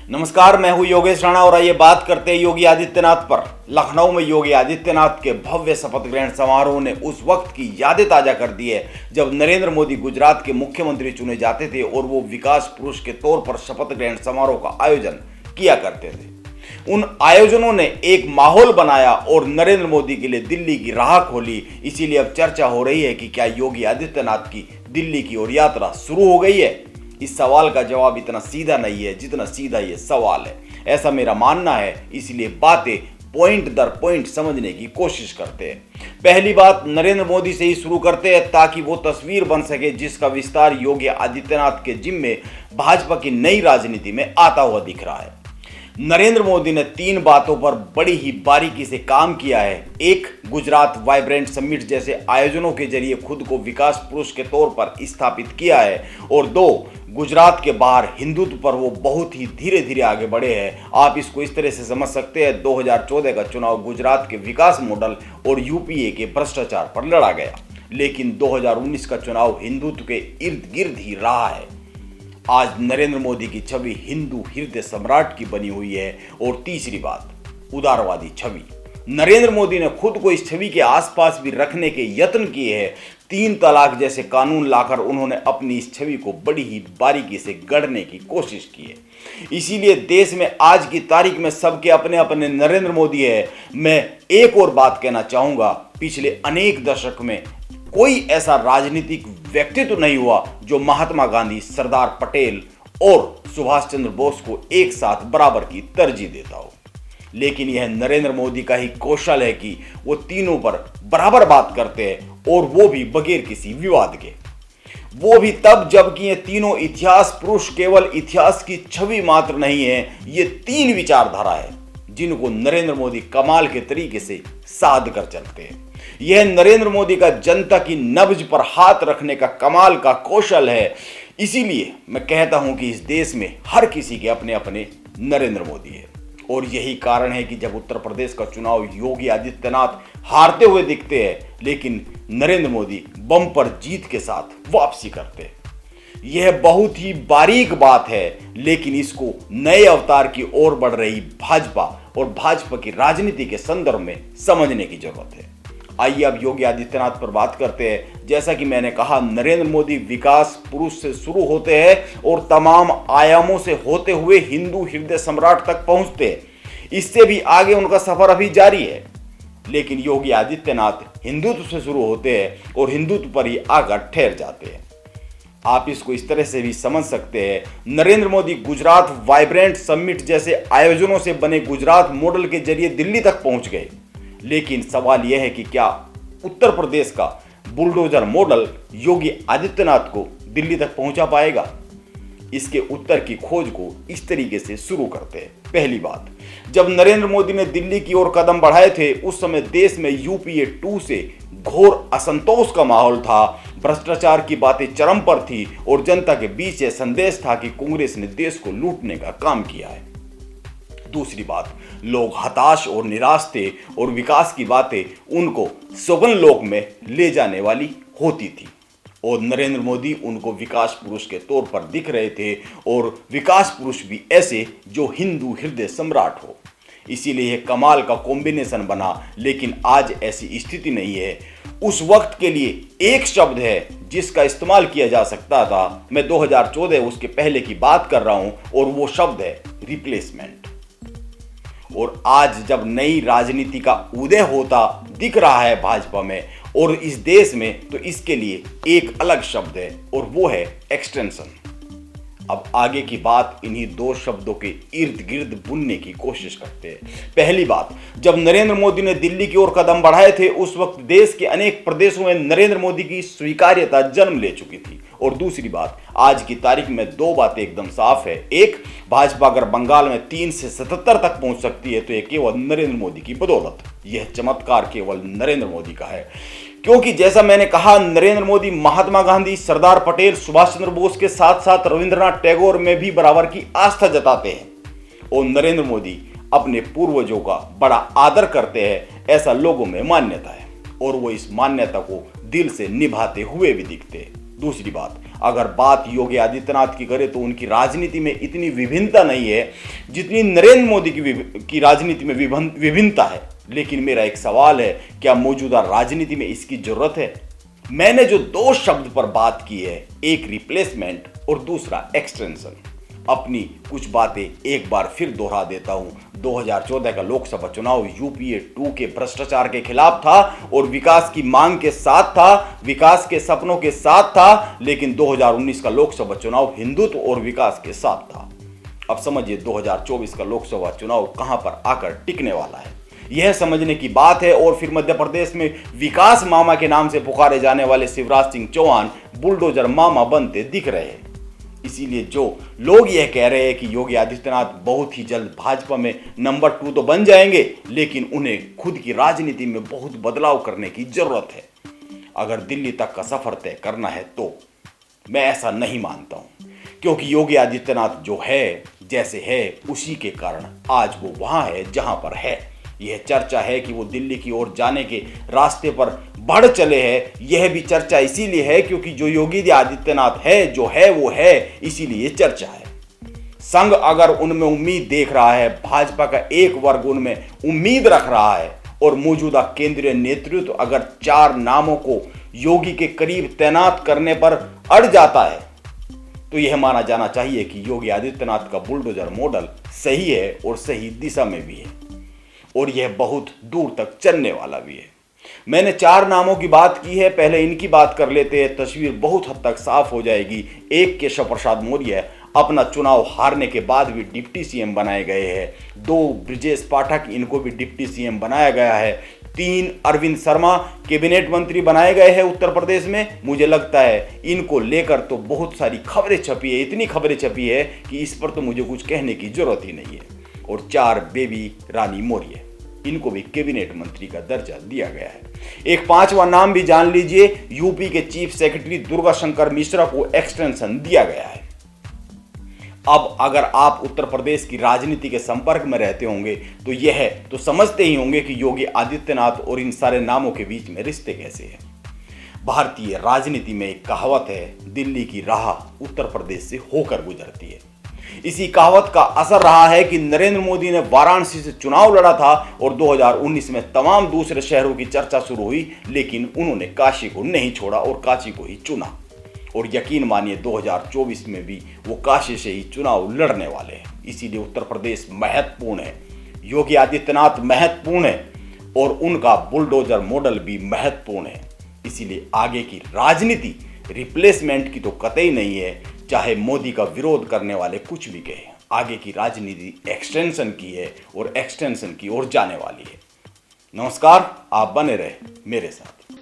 नमस्कार, मैं हूं योगेश राणा और आइए बात करते हैं योगी आदित्यनाथ पर। लखनऊ में योगी आदित्यनाथ के भव्य शपथ ग्रहण समारोह ने उस वक्त की यादें ताजा कर दी है जब नरेंद्र मोदी गुजरात के मुख्यमंत्री चुने जाते थे और वो विकास पुरुष के तौर पर शपथ ग्रहण समारोह का आयोजन किया करते थे। उन आयोजनों ने एक माहौल बनाया और नरेंद्र मोदी के लिए दिल्ली की राह खोली। इसीलिए अब चर्चा हो रही है कि क्या योगी आदित्यनाथ की दिल्ली की ओर यात्रा शुरू हो गई है। इस सवाल का जवाब इतना सीधा नहीं है जितना सीधा ये सवाल है, ऐसा मेरा मानना है। इसलिए बातें पॉइंट दर पॉइंट समझने की कोशिश करते हैं। पहली बात नरेंद्र मोदी से ही शुरू करते हैं ताकि वो तस्वीर बन सके जिसका विस्तार योगी आदित्यनाथ के जिम्मे भाजपा की नई राजनीति में आता हुआ दिख रहा है। नरेंद्र मोदी ने 3 बातों पर बड़ी ही बारीकी से काम किया है। 1, गुजरात वाइब्रेंट समिट जैसे आयोजनों के जरिए खुद को विकास पुरुष के तौर पर स्थापित किया है और 2, गुजरात के बाहर हिंदुत्व पर वो बहुत ही धीरे धीरे आगे बढ़े हैं। आप इसको इस तरह से समझ सकते हैं, 2014 का चुनाव गुजरात के विकास मॉडल और यूपीए के भ्रष्टाचार पर लड़ा गया, लेकिन 2019 का चुनाव हिंदुत्व के इर्द गिर्द ही रहा है। आज नरेंद्र मोदी की छवि हिंदू हृदय सम्राट की बनी हुई है। और तीसरी बात, उदारवादी छवि। नरेंद्र मोदी ने खुद को इस छवि के आसपास भी रखने के यत्न किए हैं। 3 तलाक जैसे कानून लाकर उन्होंने अपनी इस छवि को बड़ी ही बारीकी से गढ़ने की कोशिश की है। इसीलिए देश में आज की तारीख में सबके अपने अपने नरेंद्र मोदी है। मैं एक और बात कहना चाहूंगा, पिछले अनेक दशक में कोई ऐसा राजनीतिक व्यक्तित्व नहीं हुआ जो महात्मा गांधी, सरदार पटेल और सुभाष चंद्र बोस को एक साथ बराबर की तरजीह देता हो। लेकिन यह नरेंद्र मोदी का ही कौशल है कि वो तीनों पर बराबर बात करते हैं और वो भी बगैर किसी विवाद के। वो भी तब जबकि ये तीनों इतिहास पुरुष केवल इतिहास की छवि मात्र नहीं है, ये 3 विचारधारा है जिनको नरेंद्र मोदी कमाल के तरीके से साध कर चलते हैं। यह नरेंद्र मोदी का जनता की नब्ज पर हाथ रखने का कमाल का कौशल है। इसीलिए मैं कहता हूं कि इस देश में हर किसी के अपने अपने नरेंद्र मोदी है। और यही कारण है कि जब उत्तर प्रदेश का चुनाव योगी आदित्यनाथ हारते हुए दिखते हैं, लेकिन नरेंद्र मोदी बम्पर जीत के साथ वापसी करते हैं। यह बहुत ही बारीक बात है, लेकिन इसको नए अवतार की ओर बढ़ रही भाजपा और भाजपा की राजनीति के संदर्भ में समझने की जरूरत है। आइए अब योगी आदित्यनाथ पर बात करते हैं। जैसा कि मैंने कहा, नरेंद्र मोदी विकास पुरुष से शुरू होते हैं और तमाम आयामों से होते हुए हिंदू हृदय सम्राट तक पहुंचते हैं। इससे भी आगे उनका सफर अभी जारी है। लेकिन योगी आदित्यनाथ हिंदुत्व से शुरू होते हैं और हिंदुत्व पर ही आकर ठहर जाते हैं। आप इसको इस तरह से भी समझ सकते हैं, नरेंद्र मोदी गुजरात वाइब्रेंट समिट जैसे आयोजनों से बने गुजरात मॉडल के जरिए दिल्ली तक पहुंच गए। लेकिन सवाल यह है कि क्या उत्तर प्रदेश का बुलडोजर मॉडल योगी आदित्यनाथ को दिल्ली तक पहुंचा पाएगा? इसके उत्तर की खोज को इस तरीके से शुरू करते हैं। पहली बात, जब नरेंद्र मोदी ने दिल्ली की ओर कदम बढ़ाए थे, उस समय देश में यूपीए 2 से घोर असंतोष का माहौल था। भ्रष्टाचार की बातें चरम पर थी और जनता के बीच यह संदेश था कि कांग्रेस ने देश को लूटने का काम किया है। दूसरी बात, लोग हताश और निराश थे और विकास की बातें उनको स्वप्न लोक में ले जाने वाली होती थी और नरेंद्र मोदी उनको विकास पुरुष के तौर पर दिख रहे थे और विकास पुरुष भी ऐसे जो हिंदू हृदय सम्राट हो। इसीलिए यह कमाल का कॉम्बिनेशन बना। लेकिन आज ऐसी स्थिति नहीं है। उस वक्त के लिए एक शब्द है जिसका इस्तेमाल किया जा सकता था। मैं 2014 उसके पहले की बात कर रहा हूं और वो शब्द है रिप्लेसमेंट। और आज जब नई राजनीति का उदय होता दिख रहा है भाजपा में और इस देश में, तो इसके लिए एक अलग शब्द है और वो है एक्सटेंशन। अब आगे की बात इन्हीं 2 शब्दों के इर्द गिर्द बुनने की कोशिश करते हैं। पहली बात, जब नरेंद्र मोदी ने दिल्ली की ओर कदम बढ़ाए थे, उस वक्त देश के अनेक प्रदेशों में नरेंद्र मोदी की स्वीकार्यता जन्म ले चुकी थी। और दूसरी बात, आज की तारीख में 2 बातें एकदम साफ है। एक, भाजपा अगर बंगाल में 3 से 77 तक पहुंच सकती है तो यह केवल नरेंद्र मोदी की बदौलत। यह चमत्कार केवल नरेंद्र मोदी का है, क्योंकि जैसा मैंने कहा, नरेंद्र मोदी महात्मा गांधी, सरदार पटेल, सुभाष चंद्र बोस के साथ साथ रविंद्रनाथ टैगोर में भी बराबर की आस्था जताते हैं और नरेंद्र मोदी अपने पूर्वजों का बड़ा आदर करते हैं, ऐसा लोगों में मान्यता है और वो इस मान्यता को दिल से निभाते हुए भी दिखते हैं। दूसरी बात, अगर बात योगी आदित्यनाथ की करें तो उनकी राजनीति में इतनी विभिन्नता नहीं है जितनी नरेंद्र मोदी की राजनीति में विभिन्नता है। लेकिन मेरा एक सवाल है, क्या मौजूदा राजनीति में इसकी जरूरत है? मैंने जो दो शब्द पर बात की है, एक रिप्लेसमेंट और दूसरा एक्सटेंशन, अपनी कुछ बातें एक बार फिर दोहरा देता हूं। 2014 का लोकसभा चुनाव यूपीए 2 के भ्रष्टाचार के खिलाफ था और विकास की मांग के साथ था, विकास के सपनों के साथ था। लेकिन 2019 का लोकसभा चुनाव हिंदुत्व और विकास के साथ था। अब समझिए 2024 का लोकसभा चुनाव कहां पर आकर टिकने वाला है, यह समझने की बात है। और फिर मध्य प्रदेश में विकास मामा के नाम से पुकारे जाने वाले शिवराज सिंह चौहान बुलडोजर मामा बनते दिख रहे हैं। इसीलिए जो लोग यह कह रहे हैं कि योगी आदित्यनाथ बहुत ही जल्द भाजपा में नंबर 2 तो बन जाएंगे, लेकिन उन्हें खुद की राजनीति में बहुत बदलाव करने की जरूरत है। अगर दिल्ली तक का सफर तय करना है तो मैं ऐसा नहीं मानता हूं, क्योंकि योगी आदित्यनाथ जो है, जैसे है, उसी के कारण आज वो वहां है जहां पर है। यह चर्चा है कि वो दिल्ली की ओर जाने के रास्ते पर बढ़ चले हैं, यह भी चर्चा इसीलिए है क्योंकि जो योगी आदित्यनाथ है, जो है वो है, इसीलिए चर्चा है। संघ अगर उनमें उम्मीद देख रहा है, भाजपा का एक वर्ग उनमें उम्मीद रख रहा है और मौजूदा केंद्रीय नेतृत्व अगर 4 नामों को योगी के करीब तैनात करने पर अड़ जाता है, तो यह माना जाना चाहिए कि योगी आदित्यनाथ का बुलडोजर मॉडल सही है और सही दिशा में भी है और यह बहुत दूर तक चलने वाला भी है। मैंने 4 नामों की बात की है, पहले इनकी बात कर लेते हैं, तस्वीर बहुत हद तक साफ हो जाएगी। एक केशव प्रसाद मौर्य अपना चुनाव हारने के बाद भी डिप्टी सीएम बनाए गए हैं। 2 ब्रिजेश पाठक, इनको भी डिप्टी सीएम बनाया गया है। 3 अरविंद शर्मा कैबिनेट मंत्री बनाए गए हैं उत्तर प्रदेश में। मुझे लगता है इनको लेकर तो बहुत सारी खबरें छपी है, इतनी खबरें छपी है कि इस पर तो मुझे कुछ कहने की जरूरत ही नहीं है। और 4 बेबी रानी मौर्य, इनको भी कैबिनेट मंत्री का दर्जा दिया गया है। एक 5वां नाम भी जान लीजिए, यूपी के चीफ सेक्रेटरी दुर्गा शंकर मिश्रा को एक्सटेंशन दिया गया है। अब अगर आप उत्तर प्रदेश की राजनीति के संपर्क में रहते होंगे तो यह तो समझते ही होंगे कि योगी आदित्यनाथ और इन सारे नामों के बीच में रिश्ते कैसे हैं। भारतीय राजनीति में एक कहावत है, दिल्ली की राह उत्तर प्रदेश से होकर गुजरती है। इसी कहावत का असर रहा है कि नरेंद्र मोदी ने वाराणसी से चुनाव लड़ा था और 2019 में तमाम दूसरे शहरों की चर्चा शुरू हुई, लेकिन उन्होंने काशी को नहीं छोड़ा और काशी को ही चुना। और यकीन मानिए 2024 में भी वो काशी से ही चुनाव लड़ने वाले हैं। इसीलिए उत्तर प्रदेश महत्वपूर्ण है, योगी आदित्यनाथ महत्वपूर्ण है और उनका बुलडोजर मॉडल भी महत्वपूर्ण है। इसीलिए आगे की राजनीति रिप्लेसमेंट की तो कतई नहीं है, चाहे मोदी का विरोध करने वाले कुछ भी कहें। आगे की राजनीति एक्सटेंशन की है और एक्सटेंशन की ओर जाने वाली है। नमस्कार, आप बने रहे मेरे साथ।